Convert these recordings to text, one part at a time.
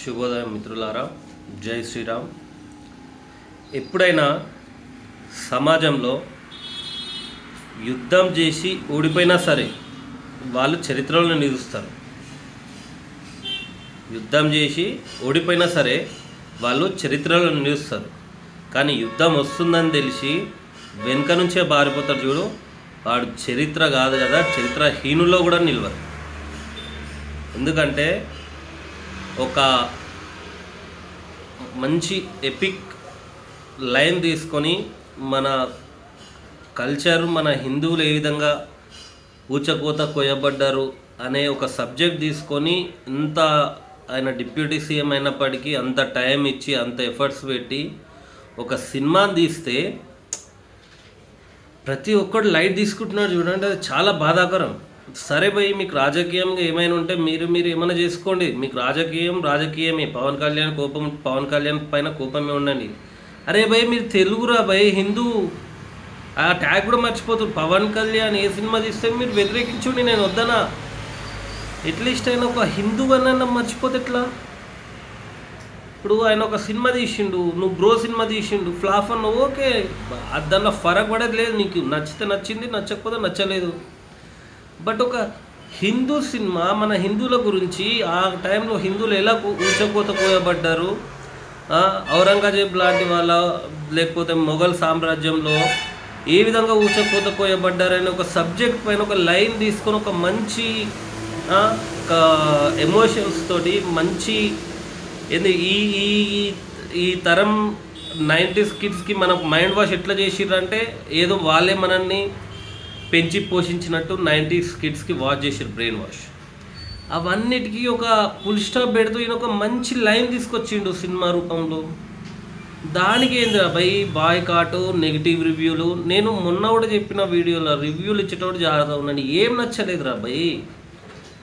శుభోదయం మిత్రులారా, జై శ్రీరామ్. ఎప్పుడైనా సమాజంలో యుద్ధం చేసి ఓడిపోయినా సరే వాళ్ళు చరిత్రలో నిలుస్తారు. యుద్ధం చేసి ఓడిపోయినా సరే వాళ్ళు చరిత్రలో నిలుస్తారు. కానీ యుద్ధం వస్తుందని తెలిసి వెనుక నుంచే బారిపోతారు చూడు, వాడు చరిత్ర కాదు కదా, చరిత్రహీనుల్లో కూడా నిలవరు. ఎందుకంటే ఒక మంచి ఎపిక్ లైన్ తీసుకొని మన కల్చర్, మన హిందువులు ఏ విధంగా ఊచకోత కోయబడ్డారు అనే ఒక సబ్జెక్ట్ తీసుకొని ఇంత ఆయన డిప్యూటీ సీఎం అయినప్పటికీ అంత టైం ఇచ్చి అంత ఎఫర్ట్స్ పెట్టి ఒక సినిమాని తీస్తే ప్రతి ఒక్కడు లైట్ తీసుకుంటున్నాడు చూడండి. అది చాలా బాధాకరం. సరే భయ్, మీకు రాజకీయంగా ఏమైనా ఉంటే మీరు ఏమైనా చేసుకోండి. మీకు రాజకీయమే. పవన్ కళ్యాణ్ పైన కోపమే ఉండండి. అరే భయ్, మీరు తెలుగురా భయ్, హిందూ ఆ ట్యాగ్ కూడా మర్చిపోతుంది. పవన్ కళ్యాణ్ ఏ సినిమా తీస్తే మీరు వ్యతిరేకించుండి, నేను వద్దనా. అట్లీస్ట్ ఆయన ఒక హిందూ అన్న మర్చిపోతే ఎట్లా? ఇప్పుడు ఆయన ఒక సినిమా తీసిండు, నువ్వు బ్రో సినిమా తీసిండు, ఫ్లాప్ అన్న ఓకే, దానిలో ఫరక్ పడేది లేదు. నీకు నచ్చితే నచ్చింది, నచ్చకపోతే నచ్చలేదు. బట్ ఒక హిందూ సినిమా మన హిందువుల గురించి, ఆ టైంలో హిందువులు ఎలా ఊచకోత కోయబడ్డారు, ఔరంగజేబ్ లాంటి వాళ్ళ లేకపోతే మొఘల్ సామ్రాజ్యంలో ఏ విధంగా ఊచకోత కోయబడ్డారని ఒక సబ్జెక్ట్ పైన ఒక లైన్ తీసుకొని ఒక మంచి ఎమోషన్స్ తోటి మంచి ఏంది ఈ తరం 90s కిడ్స్కి మన మైండ్ వాష్ ఎట్లా చేసిర్రంటే ఏదో వాళ్ళే మనల్ని పెంచి పోషించినట్టు 90s కిడ్స్కి వాచ్ చేసారు, బ్రెయిన్ వాష్. అవన్నిటికీ ఒక ఫుల్ స్టాప్ పెడుతూ ఈయన ఒక మంచి లైన్ తీసుకొచ్చిండు సినిమా రూపంలో. దానికి ఏందిరా బాయ్కాట్, నెగిటివ్ రివ్యూలు. నేను మొన్న కూడా చెప్పిన వీడియోలో రివ్యూలు ఇచ్చేటప్పుడు జాగ్రత్త ఉన్నాను. ఏం నచ్చలేదురా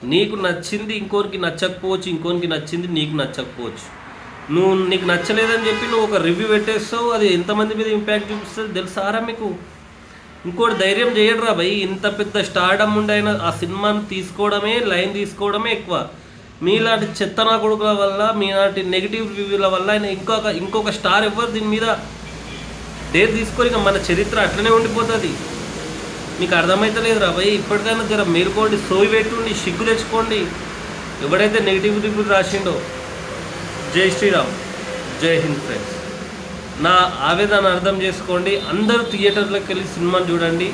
నీకు నచ్చింది ఇంకోరికి నచ్చకపోవచ్చు, ఇంకోరికి నచ్చింది నీకు నచ్చకపోవచ్చు. నీకు నచ్చలేదని చెప్పి నువ్వు ఒక రివ్యూ పెట్టేస్తావు, అది ఎంతమంది మీద ఇంపాక్ట్ చూపిస్తుంది తెలుసారా మీకు? ఇంకోటి ధైర్యం చేయడరా ఇంత పెద్ద స్టార్డమ్ ఉండైనా ఆ సినిమాను తీసుకోవడమే, లైన్ తీసుకోవడమే ఎక్కువ. మీలాంటి చెత్తనా కొడుకుల వల్ల, మీలాంటి నెగిటివ్ రివ్యూల వల్ల ఆయన ఇంకొక స్టార్ ఎవరు దీని మీద డేర్ తీసుకొని ఇక మన చరిత్ర అట్లనే ఉండిపోతుంది. మీకు అర్థమవుతలేదురా ఇప్పటికైనా జర మేలుకోండి, సోయి పెట్టుండి, సిగ్గు తెచ్చుకోండి. ఎవడైతే నెగిటివ్ రివ్యూ రాసిండో. జై శ్రీరామ్, జై హింద్ ఫ్రెండ్స్. నా ఆవేదన అర్థం చేసుకోండి. అందరూ థియేటర్లోకి వెళ్ళి సినిమాని చూడండి.